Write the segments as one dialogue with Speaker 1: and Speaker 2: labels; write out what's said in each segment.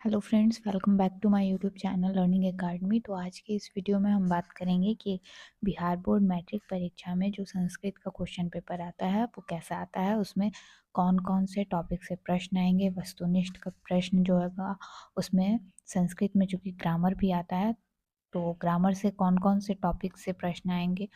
Speaker 1: Hello friends, welcome back to my YouTube channel learning academy. तो आज के इस वीडियो में हम बात करेंगे कि बिहार बोर्ड मैट्रिक परीक्षा में जो संस्कृत का क्वेश्चन पेपर आता है वो कैसा आता है, उसमें कौन कौन से टॉपिक से प्रश्न आएंगे। वस्तुनिष्ठ का प्रश्न जो है उसमें संस्कृत में चूँकि ग्रामर भी आता है, तो ग्रामर से कौन कौन से टॉपिक से प्रश्न आएंगे,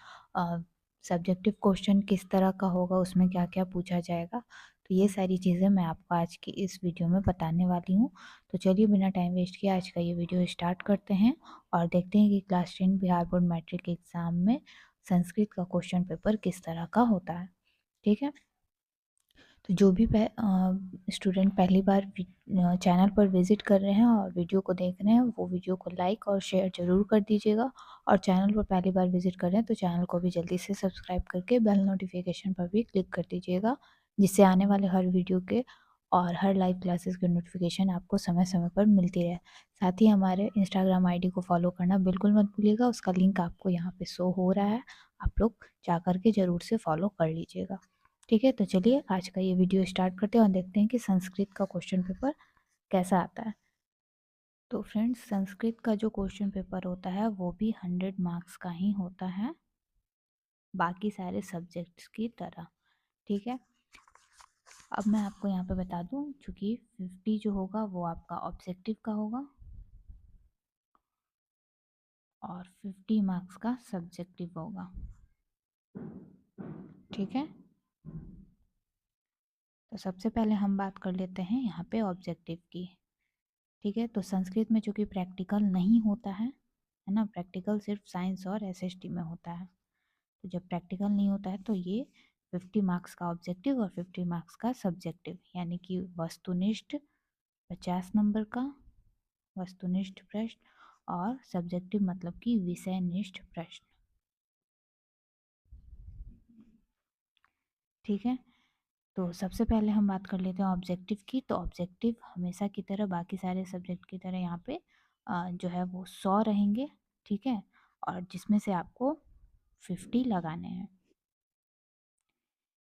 Speaker 1: सब्जेक्टिव क्वेश्चन किस तरह का होगा, उसमें क्या क्या पूछा जाएगा। तो ये सारी चीज़ें मैं आपको आज की इस वीडियो में बताने वाली हूँ। तो चलिए बिना टाइम वेस्ट किए आज का ये वीडियो स्टार्ट करते हैं और देखते हैं कि class 10 Bihar board matric exam में संस्कृत का क्वेश्चन पेपर किस तरह का होता है। ठीक है, तो जो भी स्टूडेंट पहली बार चैनल पर विज़िट कर रहे हैं और वीडियो को देख रहे हैं, वो वीडियो को लाइक और शेयर ज़रूर कर दीजिएगा। और चैनल पर पहली बार विज़िट कर रहे हैं तो चैनल को भी जल्दी से सब्सक्राइब करके बेल नोटिफिकेशन पर भी क्लिक कर दीजिएगा, जिससे आने वाले हर वीडियो के और हर लाइव क्लासेस के नोटिफिकेशन आपको समय समय पर मिलती रहे। साथ ही हमारे इंस्टाग्राम आईडी को फॉलो करना बिल्कुल मत भूलिएगा, उसका लिंक आपको यहाँ पे शो हो रहा है, आप लोग जा कर के ज़रूर से फॉलो कर लीजिएगा। ठीक है, तो चलिए आज का ये वीडियो स्टार्ट करते हैं और देखते हैं कि संस्कृत का क्वेश्चन पेपर कैसा आता है। तो फ्रेंड्स, संस्कृत का जो क्वेश्चन पेपर होता है वो भी 100 मार्क्स का ही होता है, बाकी सारे सब्जेक्ट्स की तरह। ठीक है, अब मैं आपको यहाँ पे बता दूँ, चूँकि 50 जो होगा वो आपका ऑब्जेक्टिव का होगा और 50 मार्क्स का सब्जेक्टिव होगा। ठीक है, तो सबसे पहले हम बात कर लेते हैं यहाँ पे ऑब्जेक्टिव की। ठीक है, तो संस्कृत में चूँकि प्रैक्टिकल नहीं होता है ना, प्रैक्टिकल सिर्फ साइंस और एसएसटी में होता है। तो जब प्रैक्टिकल नहीं होता है तो ये 50 मार्क्स का ऑब्जेक्टिव और 50 मार्क्स का सब्जेक्टिव, यानी कि वस्तुनिष्ठ 50 नंबर का वस्तुनिष्ठ प्रश्न और सब्जेक्टिव मतलब कि विषयनिष्ठ प्रश्न। ठीक है, तो सबसे पहले हम बात कर लेते हैं ऑब्जेक्टिव की। तो ऑब्जेक्टिव हमेशा की तरह बाकी सारे सब्जेक्ट की तरह यहाँ पे जो है वो 100 रहेंगे। ठीक है, और जिसमें से आपको 50 लगाने हैं।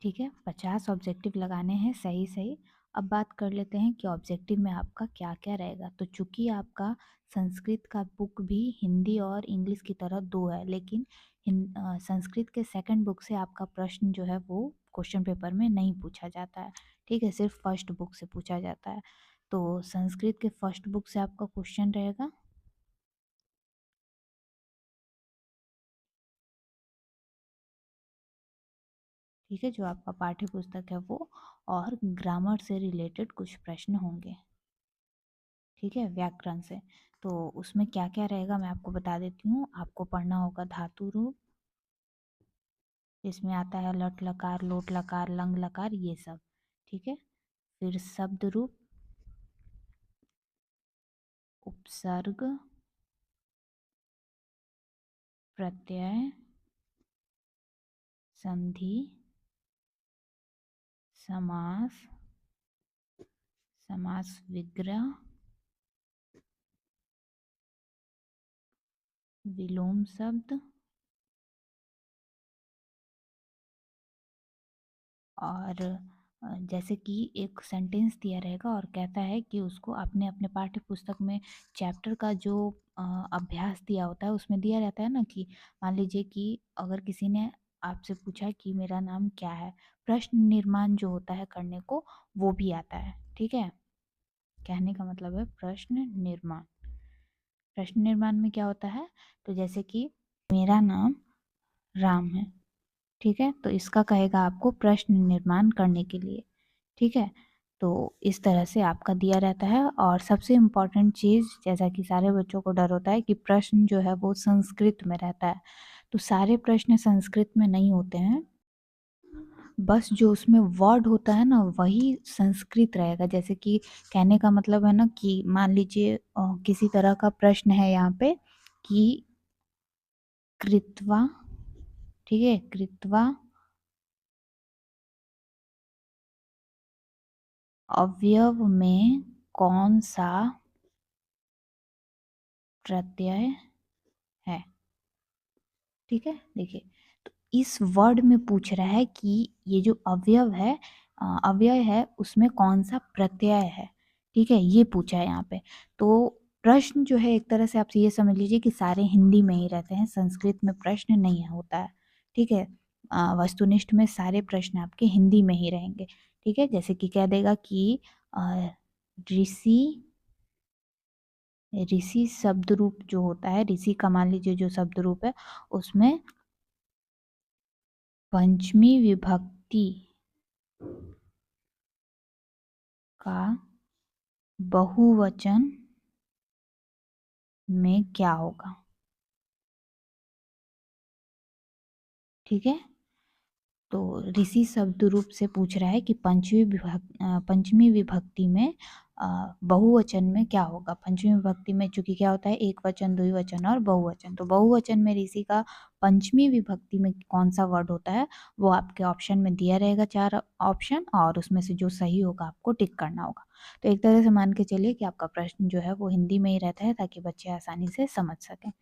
Speaker 1: ठीक है, 50 ऑब्जेक्टिव लगाने हैं, सही सही। अब बात कर लेते हैं कि ऑब्जेक्टिव में आपका क्या क्या रहेगा। तो चूंकि आपका संस्कृत का बुक भी हिंदी और इंग्लिश की तरह दो है, लेकिन संस्कृत के सेकंड बुक से आपका प्रश्न जो है वो क्वेश्चन पेपर में नहीं पूछा जाता है। ठीक है, सिर्फ फर्स्ट बुक से पूछा जाता है। तो संस्कृत के फर्स्ट बुक से आपका क्वेश्चन रहेगा, ठीक है, जो आपका पाठ्य पुस्तक है वो, और ग्रामर से रिलेटेड कुछ प्रश्न होंगे। ठीक है, व्याकरण से। तो उसमें क्या क्या रहेगा मैं आपको बता देती हूँ। आपको पढ़ना होगा धातु रूप, इसमें आता है लट लकार, लोट लकार, लंग लकार, ये सब। ठीक है, फिर शब्द रूप, उपसर्ग, प्रत्यय, संधि, समास, समास विग्रह, विलोम शब्द, और जैसे कि एक सेंटेंस दिया रहेगा और कहता है कि उसको आपने अपने पाठ्य पुस्तक में चैप्टर का जो अभ्यास दिया होता है उसमें दिया रहता है ना, कि मान लीजिए कि अगर किसी ने आपसे पूछा कि मेरा नाम क्या है, प्रश्न निर्माण जो होता है करने को, वो भी आता है। ठीक है, कहने का मतलब है प्रश्न निर्माण। प्रश्न निर्माण में क्या होता है, तो जैसे कि मेरा नाम राम है, ठीक है, तो इसका कहेगा आपको प्रश्न निर्माण करने के लिए। ठीक है, तो इस तरह से आपका दिया रहता है। और सबसे इम्पॉर्टेंट चीज़, जैसा कि सारे बच्चों को डर होता है कि प्रश्न जो है वो संस्कृत में रहता है, तो सारे प्रश्न संस्कृत में नहीं होते हैं, बस जो उसमें वर्ड होता है ना वही संस्कृत रहेगा। जैसे कि कहने का मतलब है ना कि मान लीजिए किसी तरह का प्रश्न है यहाँ पे कि कृत्वा, ठीक है, कृत्वा अवयव में कौन सा प्रत्यय है। ठीक है, देखिए, तो इस वर्ड में पूछ रहा है कि ये जो अवयव है, अवयव है उसमें कौन सा प्रत्यय है। ठीक है, ये पूछा है यहाँ पे। तो प्रश्न जो है एक तरह से आप ये समझ लीजिए कि सारे हिंदी में ही रहते हैं, संस्कृत में प्रश्न नहीं होता है। ठीक है, वस्तुनिष्ठ में सारे प्रश्न आपके हिंदी में ही रहेंगे। ठीक है, जैसे कि कह देगा कि अ, ऋषि ऋषि शब्द रूप जो होता है, ऋषि का मान लीजिए जो शब्द रूप है उसमें पंचमी विभक्ति का बहुवचन में क्या होगा। ठीक है, तो ऋषि शब्द रूप से पूछ रहा है कि पंचमी विभक्ति में बहुवचन में क्या होगा। पंचमी विभक्ति में चूंकि क्या होता है, एक वचन, द्विवचन और बहुवचन, तो बहुवचन में ऋषि का पंचमी विभक्ति में कौन सा वर्ड होता है वो आपके ऑप्शन में दिया रहेगा, 4 ऑप्शन, और उसमें से जो सही होगा आपको टिक करना होगा। तो एक तरह से मान के चलिए कि आपका प्रश्न जो है वो हिंदी में ही रहता है ताकि बच्चे आसानी से समझ सकें।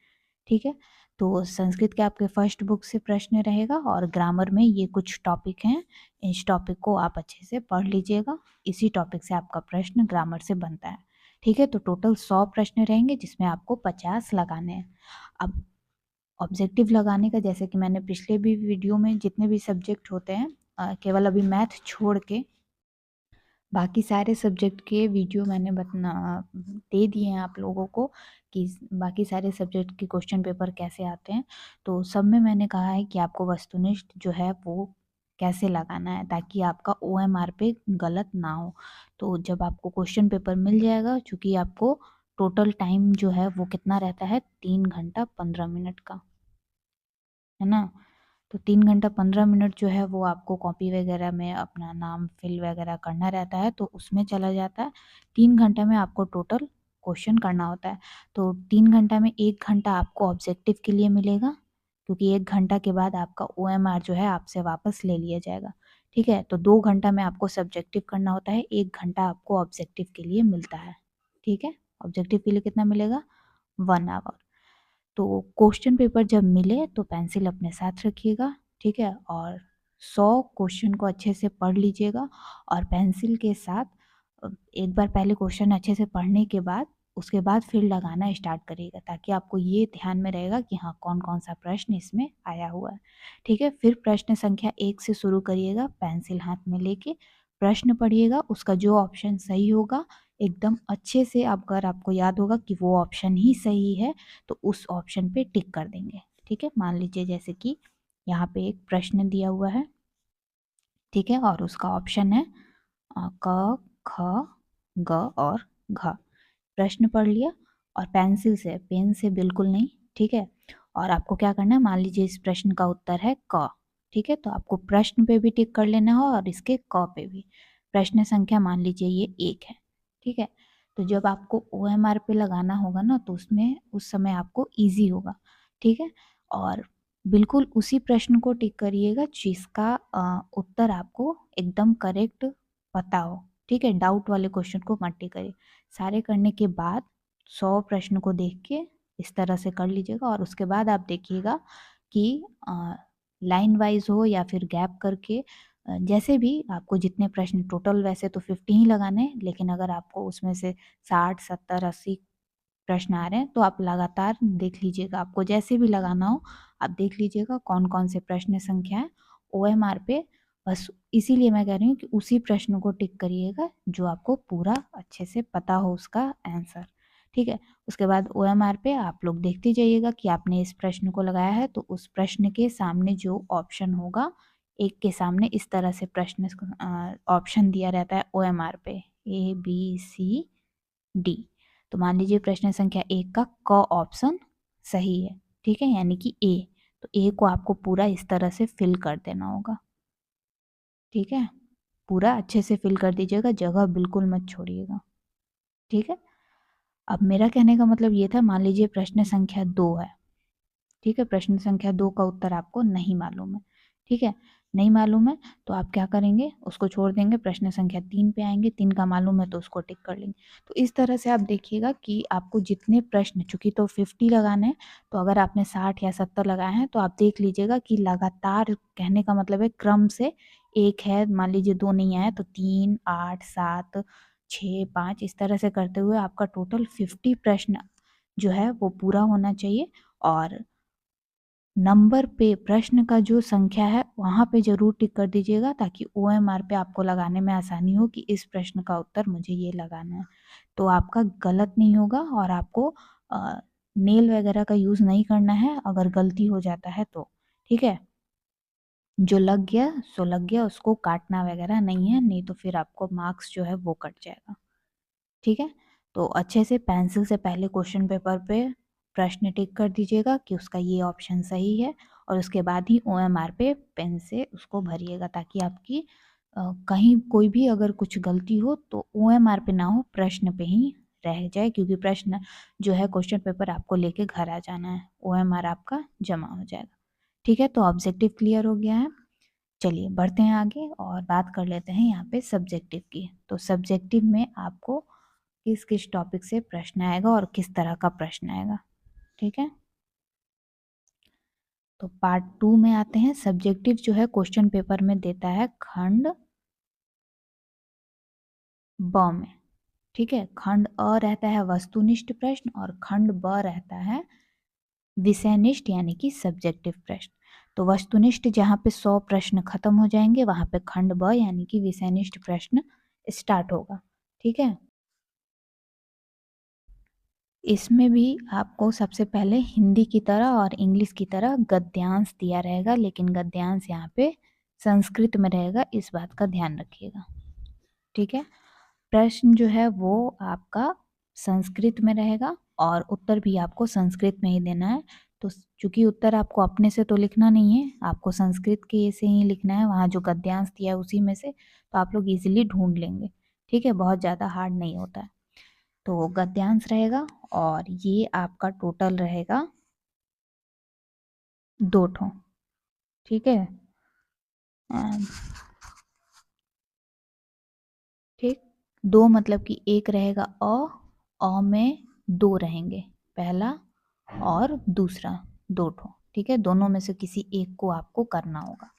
Speaker 1: ठीक है, तो संस्कृत के आपके फर्स्ट बुक से प्रश्न रहेगा और ग्रामर में ये कुछ टॉपिक हैं, इस टॉपिक को आप अच्छे से पढ़ लीजिएगा। इसी टॉपिक से आपका प्रश्न ग्रामर से बनता है। ठीक है, तो टोटल 100 प्रश्न रहेंगे जिसमें आपको 50 लगाने हैं। अब ऑब्जेक्टिव लगाने का, जैसे कि मैंने पिछले भी वीडियो में जितने भी सब्जेक्ट होते हैं, केवल अभी मैथ छोड़ के बाकी सारे सब्जेक्ट के वीडियो मैंने बतना दे दिए हैं आप लोगों को कि बाकी सारे सब्जेक्ट के क्वेश्चन पेपर कैसे आते हैं। तो सब में मैंने कहा है कि आपको वस्तुनिष्ठ जो है वो कैसे लगाना है ताकि आपका OMR पे गलत ना हो। तो जब आपको क्वेश्चन पेपर मिल जाएगा, चूँकि आपको टोटल टाइम जो है वो कितना रहता है, 3 घंटा 15 मिनट का, है ना। तो 3 घंटा 15 मिनट जो है वो आपको कॉपी वगैरह में अपना नाम फिल वगैरह करना रहता है, तो उसमें चला जाता है। 3 घंटा में आपको टोटल क्वेश्चन करना होता है। तो 3 घंटा में 1 घंटा आपको ऑब्जेक्टिव के लिए मिलेगा, क्योंकि 1 घंटा के बाद आपका OMR जो है आपसे वापस ले लिया जाएगा। ठीक है, तो 2 घंटा में आपको सब्जेक्टिव करना होता है, 1 घंटा आपको ऑब्जेक्टिव के लिए मिलता है। ठीक है, ऑब्जेक्टिव के लिए कितना मिलेगा, 1 आवर। तो क्वेश्चन पेपर जब मिले तो पेंसिल अपने साथ रखिएगा। ठीक है, और 100 क्वेश्चन को अच्छे से पढ़ लीजिएगा और पेंसिल के साथ एक बार पहले क्वेश्चन अच्छे से पढ़ने के बाद उसके बाद फिर लगाना स्टार्ट करिएगा, ताकि आपको ये ध्यान में रहेगा कि हाँ कौन कौन सा प्रश्न इसमें आया हुआ है। ठीक है, फिर प्रश्न संख्या 1 से शुरू करिएगा, पेंसिल हाथ में लेके प्रश्न पढ़िएगा, उसका जो ऑप्शन सही होगा एकदम अच्छे से, अगर आपको याद होगा कि वो ऑप्शन ही सही है तो उस ऑप्शन पे टिक कर देंगे। ठीक है, मान लीजिए जैसे कि यहाँ पे एक प्रश्न दिया हुआ है, ठीक है, और उसका ऑप्शन है क, ख, ग और घ। प्रश्न पढ़ लिया और पेंसिल से, पेन से बिल्कुल नहीं। ठीक है, और आपको क्या करना है, मान लीजिए इस प्रश्न का उत्तर है क। ठीक है, तो आपको प्रश्न पे भी टिक कर लेना हो और इसके क पे भी। प्रश्न संख्या मान लीजिए ये 1 है। ठीक है, तो जब आपको OMR पे लगाना होगा ना तो उसमें उस समय आपको इजी होगा। ठीक है, और बिल्कुल उसी प्रश्न को टिक करिएगा जिसका उत्तर आपको एकदम करेक्ट पता हो। ठीक है, डाउट वाले क्वेश्चन को मत टिक करिए। सारे करने के बाद 100 प्रश्न को देख के इस तरह से कर लीजिएगा और उसके बाद आप देखिएगा कि लाइन वाइज हो या फिर गैप करके, जैसे भी आपको जितने प्रश्न टोटल, वैसे तो 50 ही लगाने हैं, लेकिन अगर आपको उसमें से 60 70 80 प्रश्न आ रहे हैं तो आप लगातार देख लीजिएगा, आपको जैसे भी लगाना हो आप देख लीजिएगा कौन कौन से प्रश्न संख्या है OMR पे। बस इसीलिए मैं कह रही हूँ कि उसी प्रश्न को टिक करिएगा जो आपको पूरा अच्छे से पता हो उसका आंसर। ठीक है, उसके बाद OMR पे आप लोग देखते जाइएगा कि आपने इस प्रश्न को लगाया है तो उस प्रश्न के सामने जो ऑप्शन होगा, एक के सामने इस तरह से प्रश्न ऑप्शन दिया रहता है OMR पे, ABCD। तो मान लीजिए प्रश्न संख्या 1 का क ऑप्शन सही है। ठीक है, यानी कि ए, तो ए को आपको पूरा इस तरह से फिल कर देना होगा। ठीक है, पूरा अच्छे से फिल कर दीजिएगा, जगह बिल्कुल मत छोड़िएगा। ठीक है, अब मेरा कहने का मतलब ये था, मान लीजिए प्रश्न संख्या 2 है। ठीक है, प्रश्न संख्या 2 का उत्तर आपको नहीं मालूम है। ठीक है, नहीं मालूम है तो आप क्या करेंगे, उसको छोड़ देंगे, प्रश्न संख्या 3 पे आएंगे, 3 का मालूम है तो उसको टिक कर लेंगे। तो इस तरह से आप देखिएगा कि आपको जितने प्रश्न, चूंकि तो 50 लगाने हैं, तो अगर आपने 60 या 70 लगाए हैं तो आप देख लीजिएगा कि लगातार, कहने का मतलब है क्रम से, एक है मान लीजिए 2 नहीं आया तो 3 8 7 6, 5 इस तरह से करते हुए आपका टोटल 50 प्रश्न जो है वो पूरा होना चाहिए। और नंबर पे प्रश्न का जो संख्या है वहाँ पे जरूर टिक कर दीजिएगा, ताकि OMR पे आपको लगाने में आसानी हो कि इस प्रश्न का उत्तर मुझे ये लगाना है। तो आपका गलत नहीं होगा, और आपको नेल वगैरह का यूज़ नहीं करना है अगर गलती हो जाता है तो। ठीक है, जो लग गया सो लग गया, उसको काटना वगैरह नहीं है, नहीं तो फिर आपको मार्क्स जो है वो कट जाएगा। ठीक है, तो अच्छे से पेंसिल से पहले क्वेश्चन पेपर पे प्रश्न टिक कर दीजिएगा कि उसका ये ऑप्शन सही है, और उसके बाद ही OMR पे पेन से उसको भरिएगा, ताकि आपकी कहीं कोई भी अगर कुछ गलती हो तो OMR पे ना हो, प्रश्न पे ही रह जाए, क्योंकि प्रश्न जो है क्वेश्चन पेपर आपको लेके घर आ जाना है, OMR आपका जमा हो जाएगा। ठीक है, तो ऑब्जेक्टिव क्लियर हो गया है। चलिए बढ़ते हैं आगे और बात कर लेते हैं यहाँ पे सब्जेक्टिव की। तो सब्जेक्टिव में आपको किस किस टॉपिक से प्रश्न आएगा और किस तरह का प्रश्न आएगा। ठीक है, तो पार्ट 2 में आते हैं। सब्जेक्टिव जो है क्वेश्चन पेपर में देता है खंड ब में। ठीक है, खंड अ रहता है वस्तुनिष्ठ प्रश्न, और खंड ब रहता है विषयनिष्ठ यानी कि सब्जेक्टिव प्रश्न। तो वस्तुनिष्ठ जहाँ पे 100 प्रश्न खत्म हो जाएंगे, वहां पे खंड ब यानी कि विषयनिष्ठ प्रश्न स्टार्ट होगा। ठीक है, इसमें भी आपको सबसे पहले हिंदी की तरह और इंग्लिश की तरह गद्यांश दिया रहेगा, लेकिन गद्यांश यहाँ पे संस्कृत में रहेगा, इस बात का ध्यान रखिएगा। ठीक है, प्रश्न जो है वो आपका संस्कृत में रहेगा, और उत्तर भी आपको संस्कृत में ही देना है। तो चूंकि उत्तर आपको अपने से तो लिखना नहीं है, आपको संस्कृत के से ही लिखना है, वहाँ जो गद्यांश दिया है उसी में से, तो आप लोग इजीली ढूंढ लेंगे। ठीक है, बहुत ज़्यादा हार्ड नहीं होता है। तो गद्यांश रहेगा, और ये आपका टोटल रहेगा 2 ठो। ठीक है, अम, ठीक, 2 मतलब कि एक रहेगा अ में 2 रहेंगे, पहला और दूसरा, 2 ठो। ठीक है, दोनों में से किसी एक को आपको करना होगा।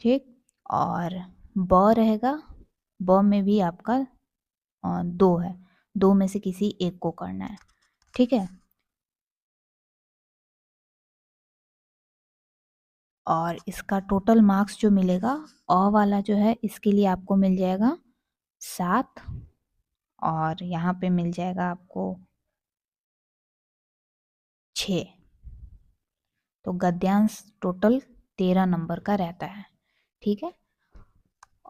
Speaker 1: ठीक, और ब रहेगा, ब में भी आपका 2 है, 2 में से किसी एक को करना है। ठीक है, और इसका टोटल मार्क्स जो मिलेगा, अ वाला जो है इसके लिए आपको मिल जाएगा 7, और यहाँ पे मिल जाएगा आपको 6। तो गद्यांश टोटल 13 नंबर का रहता है। ठीक है,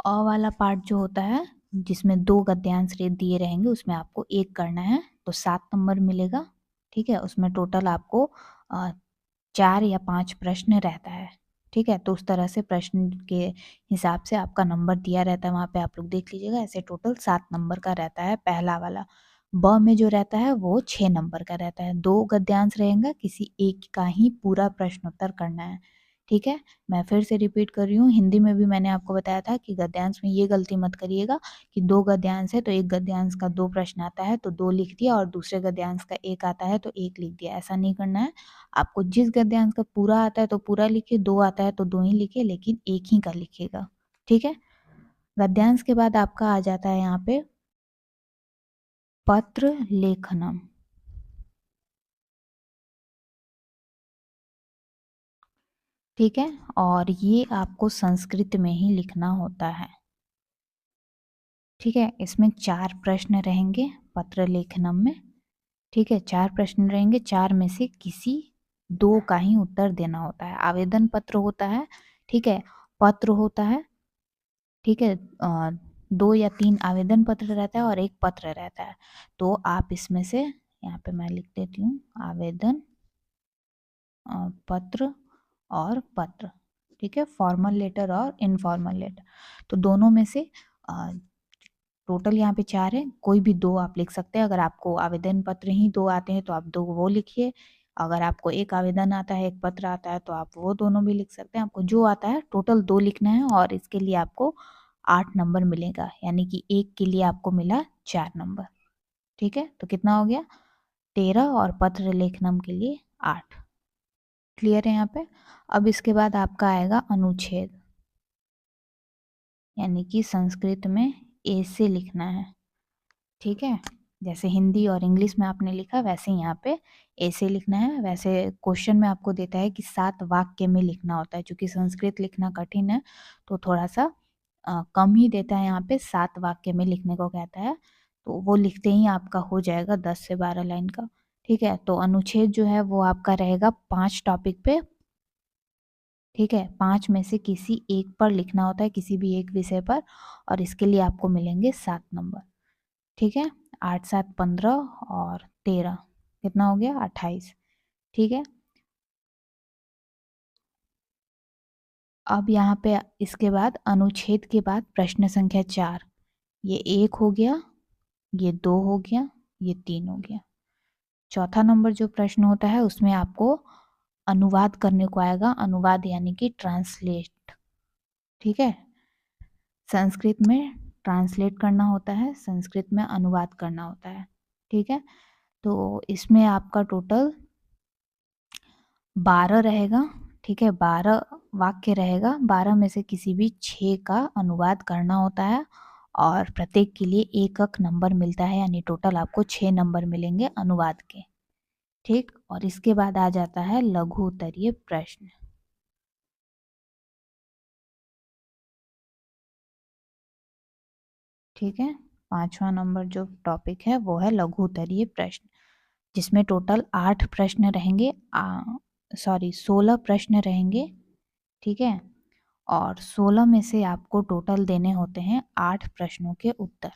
Speaker 1: अ वाला पार्ट जो होता है जिसमें 2 गद्यांश दिए रहेंगे, उसमें आपको एक करना है, तो 7 नंबर मिलेगा। ठीक है, उसमें टोटल आपको 4 या 5 प्रश्न रहता है। ठीक है, तो उस तरह से प्रश्न के हिसाब से आपका नंबर दिया रहता है, वहाँ पे आप लोग देख लीजिएगा। ऐसे टोटल 7 नंबर का रहता है पहला वाला। ब में जो रहता है वो 6 नंबर का रहता है, 2 गद्यांश रहेगा, किसी एक का ही पूरा प्रश्नोत्तर करना है। ठीक है, मैं फिर से रिपीट कर रही हूँ, हिंदी में भी मैंने आपको बताया था कि गद्यांश में ये गलती मत करिएगा कि 2 गद्यांश है तो एक गद्यांश का 2 प्रश्न आता है तो 2 लिख दिया, और दूसरे गद्यांश का 1 आता है तो 1 लिख दिया। ऐसा नहीं करना है, आपको जिस गद्यांश का पूरा आता है तो पूरा लिखिए, 2 आता है तो 2 ही लिखिए, लेकिन एक ही का लिखिएगा। ठीक है, गद्यांश के बाद आपका आ जाता है यहाँ पे पत्र लेखनम। ठीक है, और ये आपको संस्कृत में ही लिखना होता है। ठीक है, इसमें 4 प्रश्न रहेंगे पत्र लेखनम में। ठीक है, 4 प्रश्न रहेंगे, 4 में से किसी 2 का ही उत्तर देना होता है। आवेदन पत्र होता है, ठीक है, पत्र होता है। ठीक है, 2 या 3 आवेदन पत्र रहता है और 1 पत्र रहता है। तो आप इसमें से, यहाँ पे मैं लिख देती हूँ, आवेदन पत्र और पत्र। ठीक है, फॉर्मल लेटर और इनफॉर्मल लेटर, तो दोनों में से टोटल यहाँ पे 4 है, कोई भी 2 आप लिख सकते हैं। अगर आपको आवेदन पत्र ही 2 आते हैं तो आप 2 वो लिखिए, अगर आपको 1 आवेदन आता है 1 पत्र आता है तो आप वो दोनों भी लिख सकते हैं। आपको जो आता है टोटल 2 लिखना है, और इसके लिए आपको 8 नंबर मिलेगा, यानी कि एक के लिए आपको मिला 4 नंबर। ठीक है, तो कितना हो गया 13, और पत्र लेखनम के लिए 8। क्लियर है यहाँ पे। अब इसके बाद आपका आएगा अनुच्छेद, यानी कि संस्कृत में ए से लिखना है, ठीक है। जैसे हिंदी और इंग्लिश में आपने लिखा वैसे ही यहाँ पे ए से लिखना है। वैसे क्वेश्चन में आपको देता है कि 7 वाक्य में लिखना होता है, क्योंकि संस्कृत लिखना कठिन है तो थोड़ा सा कम ही देता है। यहाँ पे 7 वाक्य में लिखने को कहता है, तो वो लिखते ही आपका हो जाएगा 10 से 12 लाइन का, ठीक है। तो अनुच्छेद जो है वो आपका रहेगा 5 टॉपिक पे, ठीक है। 5 में से किसी एक पर लिखना होता है, किसी भी एक विषय पर, और इसके लिए आपको मिलेंगे 7 नंबर, ठीक है। 8 7 15 और 13 कितना हो गया 28, ठीक है। अब यहाँ पे इसके बाद अनुच्छेद के बाद प्रश्न संख्या 4, ये 1 हो गया, ये 2 हो गया, ये 3 हो गया। चौथा नंबर जो प्रश्न होता है उसमें आपको अनुवाद करने को आएगा, अनुवाद यानी कि ट्रांसलेट, ठीक है। संस्कृत में ट्रांसलेट करना होता है, संस्कृत में अनुवाद करना होता है, ठीक है। तो इसमें आपका टोटल 12 रहेगा, ठीक है। 12 वाक्य रहेगा, 12 में से किसी भी 6 का अनुवाद करना होता है, और प्रत्येक के लिए एक एक नंबर मिलता है, यानी टोटल आपको 6 नंबर मिलेंगे अनुवाद के, ठीक। और इसके बाद आ जाता है लघु उत्तरीय प्रश्न, ठीक है। 5वां नंबर जो टॉपिक है वो है लघु उत्तरीय प्रश्न, जिसमें टोटल 8 प्रश्न रहेंगे, 16 प्रश्न रहेंगे, ठीक है। और 16 में से आपको टोटल देने होते हैं 8 प्रश्नों के उत्तर,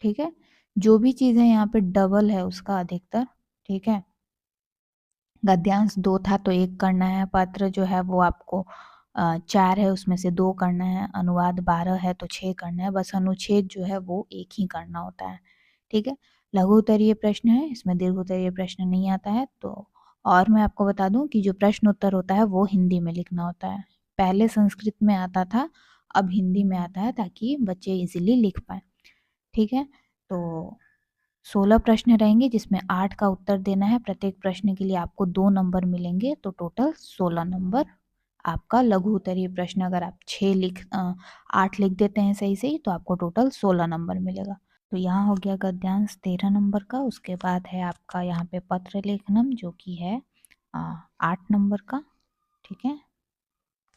Speaker 1: ठीक है। जो भी चीज़ें यहाँ पे डबल है उसका अधिकतर, ठीक है। गद्यांश 2 था तो 1 करना है, पत्र जो है वो आपको 4 है उसमें से 2 करना है, अनुवाद 12 है तो 6 करना है, बस अनुच्छेद जो है वो 1 ही करना होता है, ठीक है। लघु उत्तरीय प्रश्न है, इसमें दीर्घ उत्तरीय प्रश्न नहीं आता है। तो और मैं आपको बता दूं कि जो प्रश्न उत्तर होता है वो हिंदी में लिखना होता है, पहले संस्कृत में आता था, अब हिंदी में आता है, ताकि बच्चे इजीली लिख पाए, ठीक है। तो 16 प्रश्न रहेंगे जिसमें 8 का उत्तर देना है, प्रत्येक प्रश्न के लिए आपको 2 नंबर मिलेंगे, तो टोटल 16 नंबर आपका लघु उत्तरीय प्रश्न। अगर आप 8 लिख देते हैं सही सही तो आपको टोटल 16 नंबर मिलेगा। तो यहाँ हो गया गद्यांश 13 नंबर का। उसके बाद है आपका यहाँ पे पत्र लेखनम, जो कि है 8 नंबर का, ठीक है।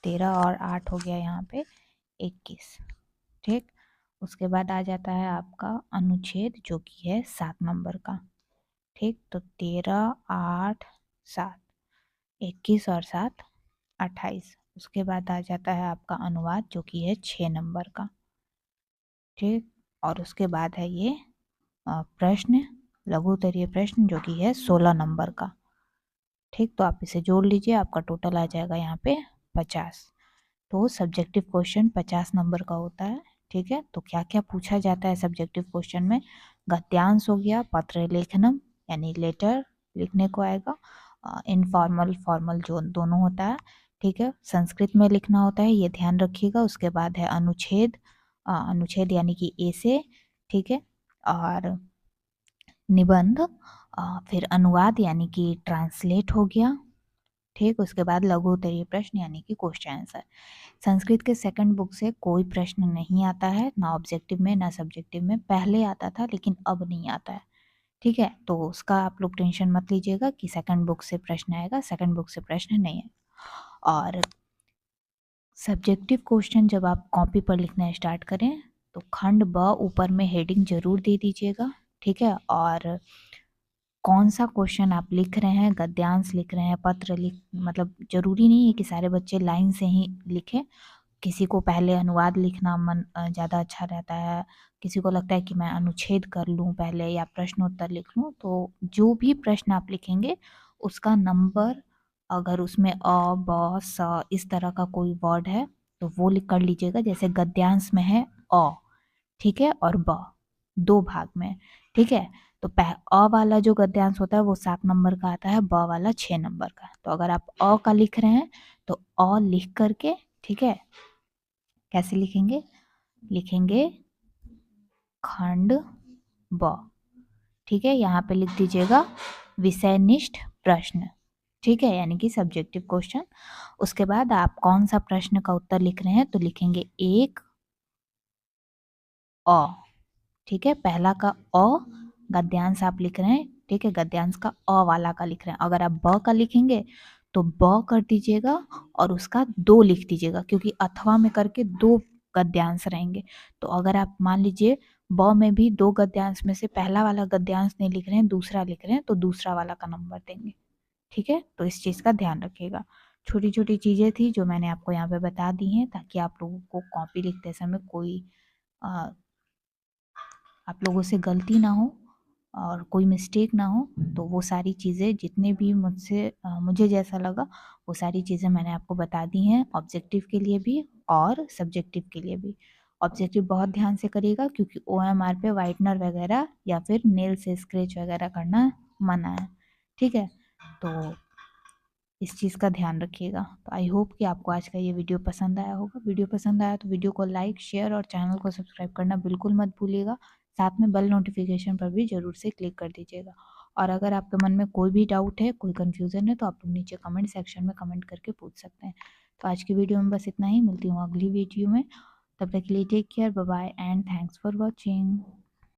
Speaker 1: 13 और 8 हो गया यहाँ पे 21, ठीक। उसके बाद आ जाता है आपका अनुच्छेद, जो कि है 7 नंबर का, ठीक। तो 13 8 7 21 और 7 28। उसके बाद आ जाता है आपका अनुवाद, जो कि है 6 नंबर का, ठीक। और उसके बाद है ये प्रश्न, लघु उत्तरीय प्रश्न, जो कि है 16 नंबर का, ठीक। तो आप इसे जोड़ लीजिए, आपका टोटल आ जाएगा यहाँ पे 50। तो सब्जेक्टिव क्वेश्चन 50 नंबर का होता है, ठीक है। तो क्या क्या पूछा जाता है सब्जेक्टिव क्वेश्चन में? गद्यांश हो गया, पत्र लेखनम यानी लेटर लिखने को आएगा, इनफॉर्मल फॉर्मल जो दोनों होता है, ठीक है। संस्कृत में लिखना होता है, ये ध्यान रखिएगा। उसके बाद है अनुच्छेद, अनुच्छेद यानी कि ए से, ठीक है। और निबंध, फिर अनुवाद यानी कि ट्रांसलेट हो गया, ठीक। उसके बाद लघु उत्तरीय प्रश्न यानी कि क्वेश्चन आंसर। संस्कृत के सेकंड बुक से कोई प्रश्न नहीं आता है, ना ऑब्जेक्टिव में ना सब्जेक्टिव में। पहले आता था लेकिन अब नहीं आता है, ठीक है। तो उसका आप लोग टेंशन मत लीजिएगा कि सेकंड बुक से प्रश्न आएगा, सेकंड बुक से प्रश्न नहीं है। और सब्जेक्टिव क्वेश्चन जब आप कॉपी पर लिखना स्टार्ट करें तो खंड ब ऊपर में हेडिंग जरूर दे दीजिएगा, ठीक है। और कौन सा क्वेश्चन आप लिख रहे हैं, गद्यांश लिख रहे हैं, पत्र लिख, मतलब जरूरी नहीं है कि सारे बच्चे लाइन से ही लिखें। किसी को पहले अनुवाद लिखना मन ज़्यादा अच्छा रहता है, किसी को लगता है कि मैं अनुच्छेद कर लूँ पहले या प्रश्नोत्तर लिख लूँ। तो जो भी प्रश्न आप लिखेंगे उसका नंबर, अगर उसमें अ ब स इस तरह का कोई वर्ड है तो वो लिख कर लीजिएगा। जैसे गद्यांश में है अ, ठीक है, और ब, 2 भाग में, ठीक है। तो अ वाला जो गद्यांश होता है वो 7 नंबर का आता है, ब वाला 6 नंबर का। तो अगर आप अ का लिख रहे हैं तो अ लिख करके, ठीक है, कैसे लिखेंगे? लिखेंगे खंड ब, ठीक है। यहाँ पे लिख दीजिएगा विषयनिष्ठ प्रश्न, ठीक है, यानी कि सब्जेक्टिव क्वेश्चन। उसके बाद आप कौन सा प्रश्न का उत्तर लिख रहे हैं तो लिखेंगे 1 अ, ठीक है, पहला का अ गद्यांश आप लिख रहे हैं, ठीक है, गद्यांश का अ वाला का लिख रहे हैं। अगर आप ब का लिखेंगे तो ब कर दीजिएगा और उसका दो लिख दीजिएगा, क्योंकि अथवा में करके दो गद्यांश रहेंगे। तो अगर आप मान लीजिए ब में भी दो गद्यांश में से पहला वाला गद्यांश नहीं लिख रहे हैं, दूसरा लिख रहे हैं, तो दूसरा वाला का नंबर देंगे। ठीक है, तो इस चीज़ का ध्यान रखिएगा। छोटी छोटी चीज़ें थी जो मैंने आपको यहाँ पे बता दी हैं, ताकि आप लोगों को कॉपी लिखते समय कोई आप लोगों से गलती ना हो और कोई मिस्टेक ना हो। तो वो सारी चीज़ें जितने भी मुझे जैसा लगा वो सारी चीज़ें मैंने आपको बता दी हैं, ऑब्जेक्टिव के लिए भी और सब्जेक्टिव के लिए भी। ऑब्जेक्टिव बहुत ध्यान से करिएगा, क्योंकि OMR पे वाइटनर वगैरह या फिर नेल से स्क्रैच वगैरह करना मना है। ठीक है, तो इस चीज़ का ध्यान रखिएगा। तो आई होप कि आपको आज का ये वीडियो पसंद आया होगा। वीडियो पसंद आया तो वीडियो को लाइक, शेयर और चैनल को सब्सक्राइब करना बिल्कुल मत भूलिएगा। साथ में बेल नोटिफिकेशन पर भी ज़रूर से क्लिक कर दीजिएगा। और अगर आपके मन में कोई भी डाउट है, कोई कन्फ्यूज़न है, तो आप लोग नीचे कमेंट सेक्शन में कमेंट करके पूछ सकते हैं। तो आज की वीडियो में बस इतना ही, मिलती हूँ अगली वीडियो में। तब तक के लिए take care, bye bye and thanks for watching.